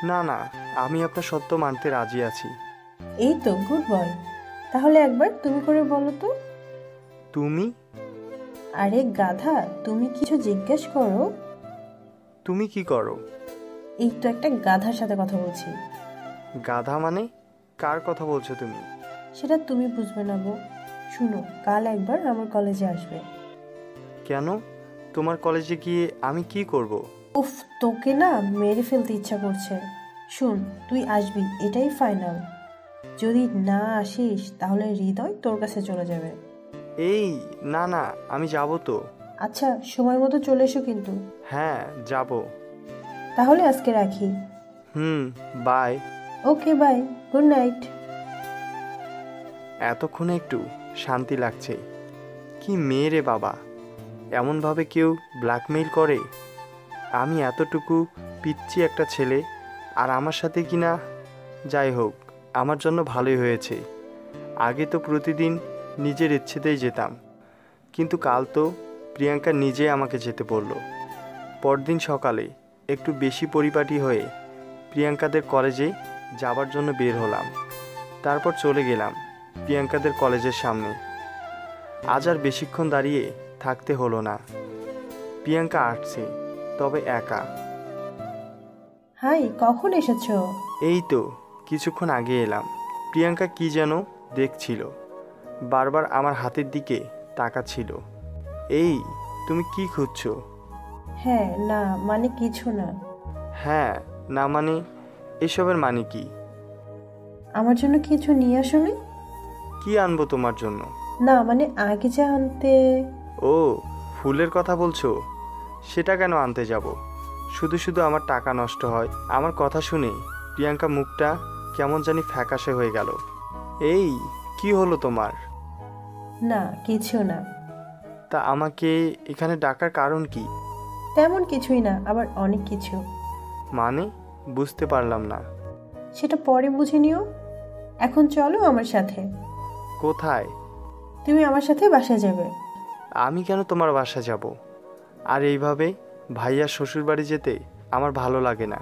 না না, আমি আপনার সত্য মানতে রাজি আছি। এই তো গুড বয়। তাহলে একবার তুমি করে বলো তো। তুমি? আরে গাধা, তুমি কিছু জিজ্ঞেস করো। তুমি কি করো? এই তো একটা গাধার সাথে কথা বলছি। গাধা মানে? কার কথা বলছো তুমি? সেটা তুমি বুঝবে না গো। শুনো, কাল একবার আমার কলেজে আসবে। কেন? তোমার কলেজে গিয়ে আমি কি করব? উফ, তোকে না মেরে ফেলতে ইচ্ছা করছে। শুন, তুই আসবি, এটাই ফাইনাল। যদি না আসিস তাহলে হৃদয় তোর কাছে চলে যাবে। এই না না, আমি যাব তো। আচ্ছা, সময় মতো চলে এসো কিন্তু। হ্যাঁ, যাব। তাহলে আজকে রাখি। Bye. Okay bye, good night. এতক্ষণে একটু শান্তি লাগছে। কি মেয়ে রে বাবা, এমনভাবে কেউ ব্ল্যাকমেইল করে? আমি এতটুকু পিচ্ছি একটা ছেলে, আর আমার সাথে কিনা। যাই হোক, আমার জন্য ভালোই হয়েছে। আগে তো প্রতিদিন নিজের ইচ্ছেতেই যেতাম, কিন্তু কাল তো প্রিয়াঙ্কা নিজে আমাকে যেতে বলল। পরদিন সকালে একটু বেশি পরিপাটি হয়ে প্রিয়াঙ্কাদের কলেজে যাবার জন্য বের হলাম। তারপর চলে গেলাম প্রিয়াঙ্কাদের কলেজের সামনে। আজ আর বেশিক্ষণ দাঁড়িয়ে থাকতে হলো না। প্রিয়াঙ্কা আসছে, তবে একা। হাই, কখন এসেছো? এই তো কিছুক্ষণ আগে এলাম। প্রিয়াঙ্কা কি যেন দেখছিল, বারবার আমার হাতের দিকে তাকাচ্ছিল। এই, তুমি কি খুঁজছো? হ্যাঁ না মানে কিছু না। হ্যাঁ না মানে? এসবের মানে কি? আমার জন্য কিছু নিয়ে আসোনি? কি আনবো তোমার জন্য? না মানে আগে যা আনতে। ও, ফুলের কথা বলছো? সেটা কেন আনতে যাব? শুধু শুধু আমার টাকা নষ্ট হয়। আমার কথা শুনে প্রিয়াঙ্কা মুখটা কেমন জানি ফ্যাকাশে হয়ে গেল। এই, কি হলো তোমার? না কিছু না। তা আমাকে এখানে ডাকার কারণ কি? তেমন কিছুই না, আবার অনেক কিছু। মানে বুঝতে পারলাম না। সেটা পরে বুঝে নিও। এখন চলো আমার সাথে। কোথায়? তুমি আমার সাথে বাসায় যাবে। আমি কেন তোমার বাসা যাব? আর এইভাবে ভাইয়ার শ্বশুর বাড়ি যেতে আমার ভালো লাগে না।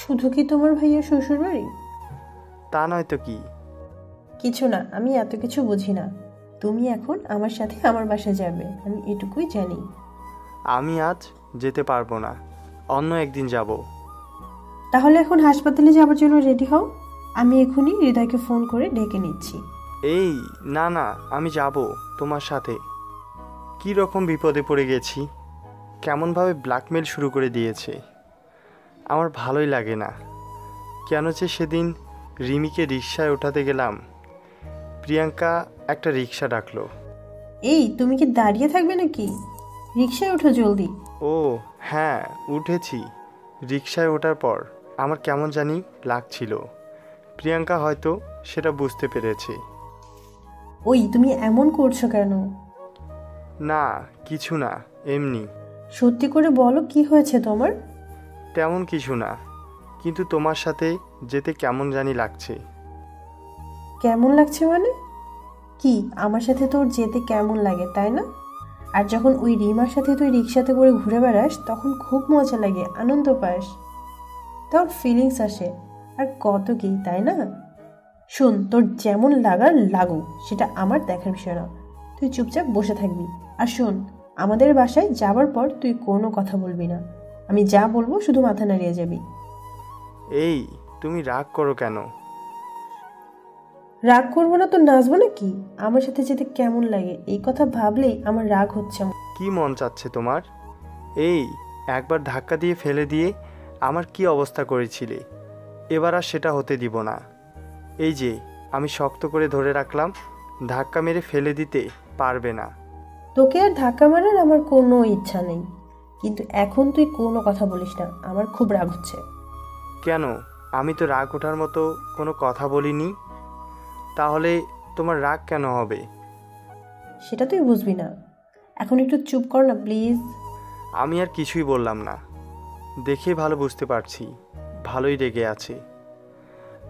শুধু কি তোমার ভাইয়ের শ্বশুর বাড়ি? তা নয় তো কি। কিছু না, আমি এত কিছু বুঝি না। তুমি এখন আমার সাথে আমার বাসায় যাবে, আমি এটুকুই জানি। আমি আজ যেতে পারবো না, অন্য একদিন যাব। তাহলে এখন হাসপাতালে যাবার জন্য রেডি হও। আমি এখনই হৃদয়কে ফোন করে ডেকে নিচ্ছি। এই না না, আমি যাব তোমার সাথে। কি রকম বিপদে পড়ে গেছি, কেমনভাবে ব্ল্যাকমেল শুরু করে দিয়েছে। আমার ভালোই লাগে না। কেন যে সেদিন রিমিকে রিকশায় ওঠাতে গেলাম, প্রিয়াঙ্কা একটা রিকশা ডাকলো। এই, তুমি কি দাঁড়িয়ে থাকবে নাকি? রিকশায় ওঠো জলদি। ও হ্যাঁ, উঠেছি। রিকশায় ওঠার পর আমার কেমন জানি লাগছিল। প্রিয়াঙ্কা হয়তো সেটা বুঝতে পেরেছে। ওই, তুমি এমন করছো কেন? না কিছু না, এমনি। সত্যি করে বলো, কি হয়েছে তোমার? তেমন কিছু না, কিন্তু তোমার সাথে যেতে কেমন জানি লাগছে। কেমন লাগছে মানে? কি, আমার সাথে তোর যেতে কেমন লাগে তাই না? আর যখন ওই রিমার সাথে তুই রিক্সাতে করে ঘুরে বেড়াস তখন খুব মজা লাগে, আনন্দ পাস, তোর ফিলিংস আসে। আর কত কি, তাই না? শোন, তোর যেমন লাগার লাগুক, সেটা আমার দেখার বিষয় না। তুই চুপচাপ বসে থাকবি। আর শোন, আমাদের বাসায় যাবার পর তুই কোনো কথা বলবি না। আমি যা বলবো শুধু মাথা নাড়িয়ে যাবি। এই, তুমি রাগ করো কেন? রাগ করবো না তো নাচবো নাকি? আমার সাথে যেতে কেমন লাগে এই কথা ভাবলেই আমার রাগ হচ্ছে। কি মন চাচ্ছে তোমার? এই, একবার ধাক্কা দিয়ে ফেলে দিয়ে আমার কি অবস্থা করেছিলে, এবার আর সেটা হতে দিব না। এই যে আমি শক্ত করে ধরে রাখলাম, ধাক্কা মেরে ফেলে দিতে পারবে না। তোকে আর ধাক্কা মারার আমার কোনো ইচ্ছা নেই, কিন্তু এখন তুই কোনো কথা বলিস না, আমার খুব রাগ হচ্ছে। কেন? আমি তো রাগ ওঠার মতো কোনো কথা বলিনি। তাহলে তোমার রাগ কেন হবে? সেটা তুই বুঝবি না। এখন একটু চুপ কর না প্লিজ। আমি আর কিছুই বললাম না। দেখে ভালো বুঝতে পারছি ভালোই রেগে আছে।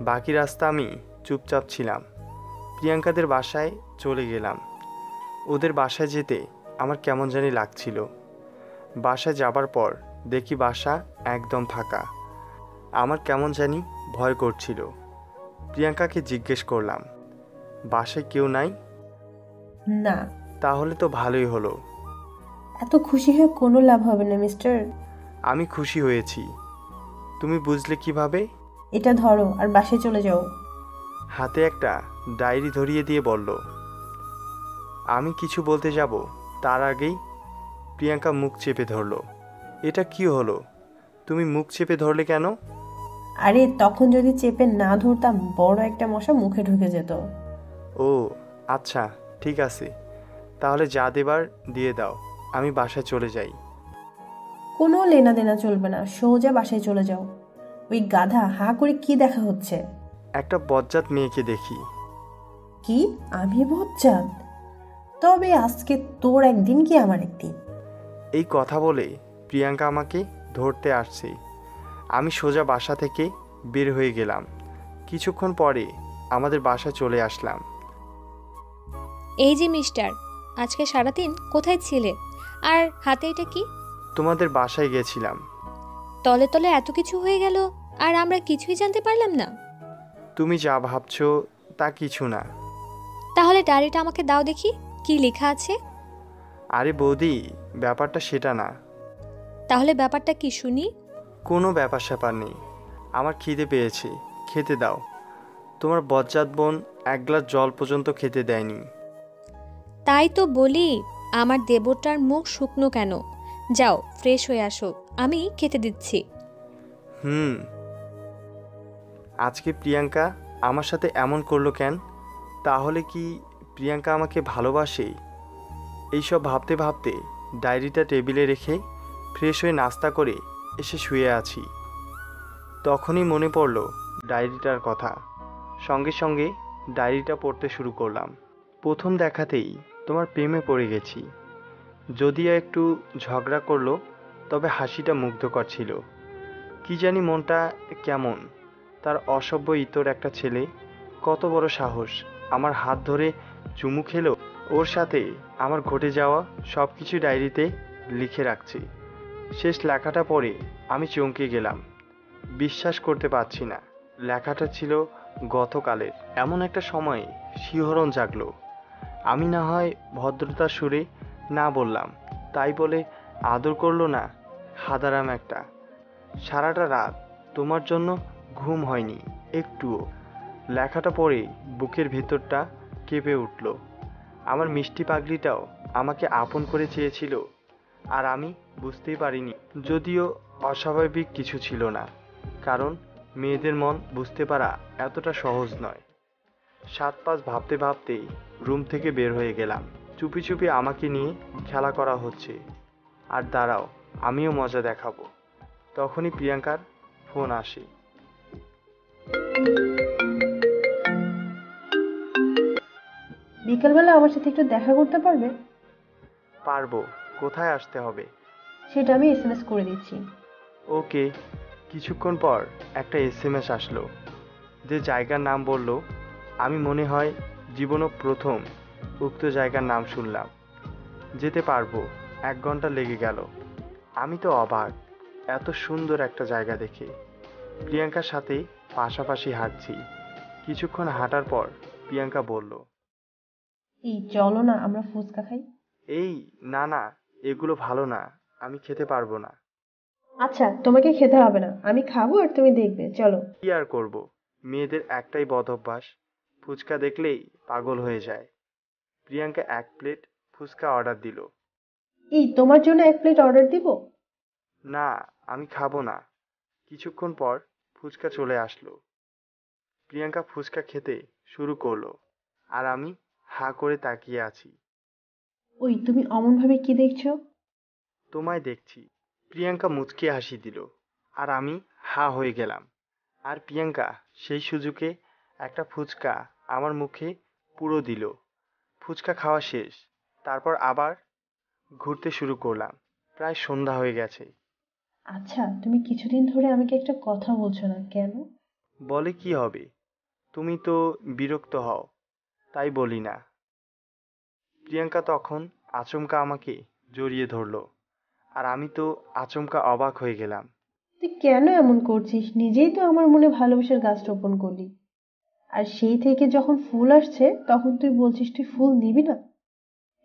বাকি রাস্তা আমি চুপচাপ ছিলাম। প্রিয়াঙ্কাদের বাসায় চলে গেলাম। ওদের বাসায় যেতে আমার কেমন জানি লাগছিল। বাসায় যাবার পর দেখি বাসা একদম ফাঁকা। আমার কেমন জানি ভয় করছিল। প্রিয়াঙ্কাকে জিজ্ঞেস করলাম, বাসায় কেউ নাই? না। তাহলে তো ভালোই হলো। এত খুশি হয়ে কোনো লাভ হবে না মিস্টার। আমি খুশি হয়েছি। তুমি বুঝলে কিভাবে? এটা ধরো আর বাসায় চলে যাও। হাতে একটা ডায়েরি ধরিয়ে দিয়ে বলল। আমি কিছু বলতে যাব তার আগেই প্রিয়াঙ্কা মুখ চেপে ধরল। এটা কি হলো? তুমি মুখ চেপে ধরলে কেন? আরে তখন যদি চেপে না ধরতাম বড় একটা মশা মুখে ঢুকে যেত। ও আচ্ছা, ঠিক আছে, তাহলে যা দেবার দিয়ে দাও, আমি বাসায় চলে যাই। কোনো লেনা দেনা চলবে না, সোজা বাসায় চলে যাও। ওই গাধা হা করে কি দেখা হচ্ছে? একটা বজ্জাত মেয়েকে দেখি। কি? আমি বজ্জাত? তবে আজকে তোর একদিন কি আমার একদিন। এই কথা বলে প্রিয়াঙ্কা আমাকে ধরতে আসছে। আমি সোজা বাসা থেকে বের হয়ে গেলাম। কিছুক্ষণ পরে আমাদের বাসায় চলে আসলাম। এই যে মিস্টার, আজকে সারাদিন কোথায় ছিলে? আর হাতে এটা কি? তোমাদের বাসায় গেছিলাম। তলে তলে এত কিছু হয়ে গেল আর আমরা কিছুই জানতে পারলাম না। তুমি যা ভাবছো তা কিছু না। তাহলে ডায়েরিটা আমাকে দাও দেখি, কি লেখা আছে। আরে বৌদি, ব্যাপারটা সেটা না। তাহলে ব্যাপারটা কি শুনি। কোনো ব্যাপার স্যাপার নেই। আমার খিদে পেয়েছে, খেতে দাও। তোমার বজ্জাত বোন এক গ্লাস জল পর্যন্ত খেতে দেয়নি। তাই তো বলি, আমার দেবরটার মুখ শুকনো কেন। যাও ফ্রেশ হয়ে আসো, আমি খেতে দিচ্ছি। হুম। আজকে প্রিয়াঙ্কা আমার সাথে এমন করলো কেন? তাহলে কি প্রিয়াঙ্কা আমাকে ভালোবাসে? এইসব ভাবতে ভাবতে ডায়েরিটা টেবিলে রেখে ফ্রেশ হয়ে নাস্তা করে এসে শুয়ে আছি। তখনই মনে পড়ল ডায়েরিটার কথা। সঙ্গে সঙ্গে ডায়েরিটা পড়তে শুরু করলাম। প্রথম দেখাতেই তোমার প্রেমে পড়ে গেছি। যদিও একটু ঝগড়া করলো, তবে হাসিটা মুগ্ধকর ছিল। কি জানি মনটা কেমন। তার অসভ্য ইতর একটা ছেলে, কত বড় সাহস আমার হাত ধরে চুমু খেলো। ওর সাথে আমার ঘটে যাওয়া সব কিছু ডায়েরিতে লিখে রাখছি। শেষ লেখাটা পড়ে আমি চমকে গেলাম। বিশ্বাস করতে পারছি না, লেখাটা ছিল গতকালের। এমন একটা সময়ে শিহরণ জাগলো। আমি না হয় ভদ্রতার সুরে না বললাম, তাই বলে আদর করলো না। হাদারাম একটা। সারাটা রাত তোমার জন্য ঘুম হয়নি একটুও। লেখাটা পড়ে বুকের ভেতরটা কেঁপে উঠল। আমার মিষ্টি পাগলিটাও আমাকে আপন করে চেয়েছিল, আর আমি বুঝতেই পারিনি। যদিও অস্বাভাবিক কিছু ছিল না, কারণ মেয়েদের মন বুঝতে পারা এতটা সহজ নয়। সাত পাঁচ ভাবতে ভাবতেই রুম থেকে বের হয়ে গেলাম। চুপি চুপি আমাকে নিয়ে খেলা করা হচ্ছে। আর দাঁড়াও, আমিও মজা দেখাবো। তখনই প্রিয়াঙ্কার ফোন আসে। বিকালবেলা আমার সাথে একটু দেখা করতে পারবে? পারবো। কোথায় আসতে হবে? সেটা আমি এসএমএস করে দিচ্ছি। ওকে। কিছুক্ষণ পর একটা এসএমএস আসলো। যে জায়গার নাম বলল, আমি মনে হয় জীবনও প্রথম উক্ত জায়গার নাম শুনলাম। যেতে পারবো। 1 ঘন্টা লেগে গেল। আমি তো অবাক, এত সুন্দর একটা জায়গা দেখে। প্রিয়াঙ্কার সাথে পাশাপাশি হাঁটছি। কিছুক্ষণ হাঁটার পর প্রিয়াঙ্কা বলল, এই চলো না আমরা ফুচকা খাই। এই না না, এগুলো ভালো না, আমি খেতে পারবো না। আচ্ছা তোমাকে খেতে হবে না, আমি খাবো আর তুমি দেখবে, চলো। কি আর করব, মেয়েদের একটাই বদ অভ্যাস, ফুচকা দেখলেই পাগল হয়ে যায়। প্রিয়াঙ্কা 1 প্লেট ফুচকা অর্ডার দিল। এই তোমার জন্য 1 প্লেট অর্ডার দিব? না, আমি খাবো না। কিছুক্ষণ পর ফুচকা চলে আসলো। প্রিয়াঙ্কা ফুচকা খেতে শুরু করলো, আর আমি হাঁ করে তাকিয়ে আছি। ওই তুমি অমন ভাবে কি দেখছো? তোমায় দেখছি। প্রিয়াঙ্কা মুচকি হাসি দিল, আর আমি হাঁ হয়ে গেলাম। আর প্রিয়াঙ্কা সেই সুযোগে একটা ফুচকা আমার মুখে পুরো দিল। ফুচকা খাওয়া শেষ। তারপর আবার ঘুরতে শুরু করলাম। প্রায় সন্ধ্যা হয়ে গেছে। আচ্ছা তুমি কিছুদিন ধরে আমাকে একটা কথা বলছো না কেন? বলে কি হবে? তুমি তো বিরক্ত হও, তাই বলি না। প্রিয়াঙ্কা তখন আচমকা আমাকে জড়িয়ে ধরলো, আর আমি তো আচমকা অবাক হয়ে গেলাম। তুই কেন এমন করছিস? নিজেই তো আমার মনে ভালোবাসার গাছ রোপণ করলি, আর সেই থেকে যখন ফুল আসছে তখন তুই বলছিস তুই ফুল নিবি না।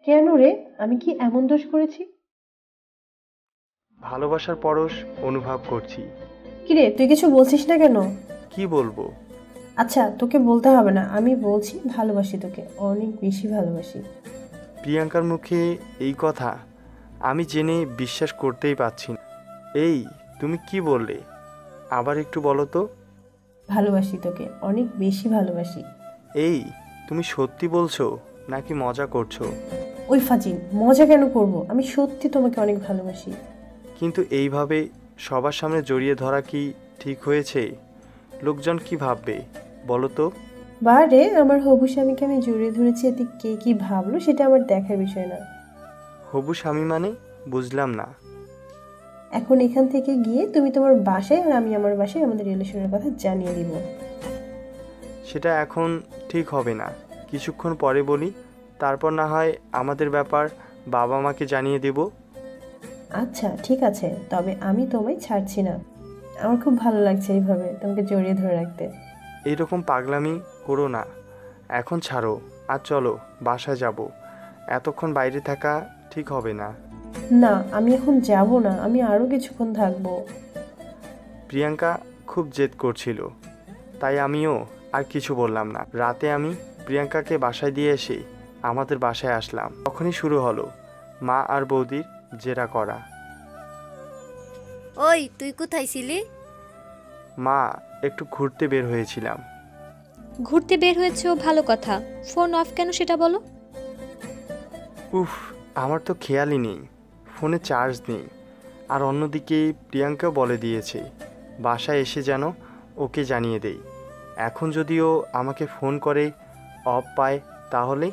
কেন রে? আমি কি এমন দোষ করেছি? ভালোবাসার পরশ অনুভব করছি। কিরে, তুই কিছু বলছিস না কেন? কি বলবো? আচ্ছা, তোকে বলতে হবে না, আমি বলছি ভালোবাসি তোকে, অনেক বেশি ভালোবাসি। প্রিয়াঙ্কার মুখে এই কথা আমি জেনে বিশ্বাস করতেই পারছি না। এই, তুমি কি বললে? আবার একটু বলো তো। ভালোবাসি তোকে, অনেক বেশি ভালোবাসি। এই, তুমি সত্যি বলছো নাকি মজা করছো? ওই ফাজিল, মজা কেন করব? আমি সত্যি তোমাকে অনেক ভালোবাসি। কিন্তু এইভাবে সবার সামনে জড়িয়ে ধরা কি ঠিক হয়েছে? লোকজন কি ভাববে বলো তো? বারে, আমার হবু স্বামীকে আমি জড়িয়ে ধরেছি, এতে কে কি ভাবলো সেটা আমার দেখার বিষয় না। হবু স্বামী মানে? বুঝলাম না। এখন এখান থেকে গিয়ে তুমি তোমার বাসায় আর আমি আমার বাসায় আমাদের রিলেশনের কথা জানিয়ে দিব। সেটা এখন ঠিক হবে না, কিছুক্ষণ পরে বলি, তারপর না হয় আমাদের ব্যাপার বাবা মাকে জানিয়ে দেব। আচ্ছা ঠিক আছে, তবে আমি তোমায় ছাড়ছি না। আমার খুব ভালো লাগছে এইভাবে তোমাকে জড়িয়ে ধরে রাখতে। এইরকম পাগলামি করো না, এখন ছাড়ো আর চলো বাসায় যাব। এতক্ষণ বাইরে থাকা ঠিক হবে না। না, আমি এখন যাব না, আমি আরো কিছুক্ষণ থাকবো। প্রিয়াঙ্কা খুব জেদ করছিল, তাই আমিও আর কিছু বললাম না। রাতে আমি প্রিয়াঙ্কাকে বাসায় দিয়ে এসে আমাদের বাসায় আসলাম। তখনই শুরু হলো মা আর বৌদির জেরা করা। ওই তুই কোথায় ছিলি? মা, একটু ঘুরতে বের হয়েছিলাম। ঘুরতে বের হয়েছেও ভালো কথা, ফোন অফ কেন সেটা বলো। উফ, আমার তো খেয়ালই নেই, ফোনে চার্জ নেই। আর অন্যদিকে প্রিয়াঙ্কা বলে দিয়েছে বাসায় এসে যেন ওকে জানিয়ে দেই। এখন যদিও আমাকে ফোন করে অফ পায়, তাহলে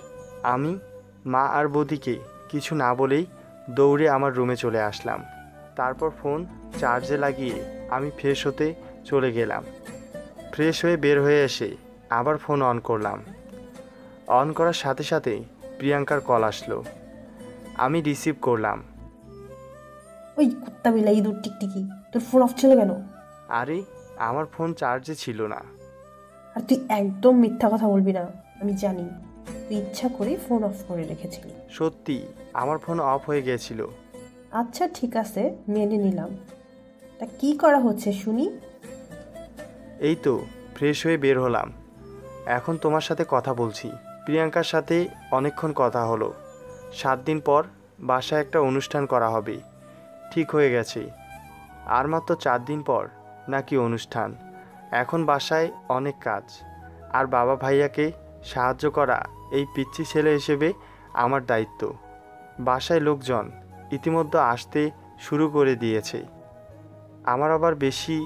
আমি মা আর বৌদিকে কিছু না বলেই দৌড়ে আমার রুমে চলে আসলাম। তারপর ফোন চার্জে লাগিয়ে আমি ফ্রেশ হতে চলে গেলাম। ফ্রেশ হয়ে বের হয়ে এসে আবার ফোন অন করলাম। অন করার সাথে সাথে প্রিয়াঙ্কার কল আসলো। আমি রিসিভ করলাম। ওই কুত্তা বিলাই ইঁদুর টিকটিকি, তোর ফোন অফ ছিল কেন? আরে, আমার ফোন চার্জে ছিল না। আর তুই একদম মিথ্যা কথা বলবি না, আমি জানি তুই ইচ্ছা করে ফোন অফ করে রেখেছিলি। সত্যি আমার ফোন অফ হয়ে গিয়েছিল। আচ্ছা ঠিক আছে, মেনে নিলাম। তা কি করা হচ্ছে শুনি? এই তো ফ্রেশ হয়ে বের হলাম, এখন তোমার সাথে কথা বলছি। প্রিয়াঙ্কার সাথে অনেকক্ষণ কথা হলো। 7 দিন পর বাসায় একটা অনুষ্ঠান করা হবে, ঠিক হয়ে গেছে। আর মাত্র 4 দিন পর নাকি অনুষ্ঠান। এখন বাসায় অনেক কাজ, আর বাবা ভাইয়াকে সাহায্য করা এই পিচ্চি ছেলে হিসেবে আমার দায়িত্ব। বাসায় লোকজন ইতিমধ্যে আসতে শুরু করে দিয়েছে। আমার আবার বেশি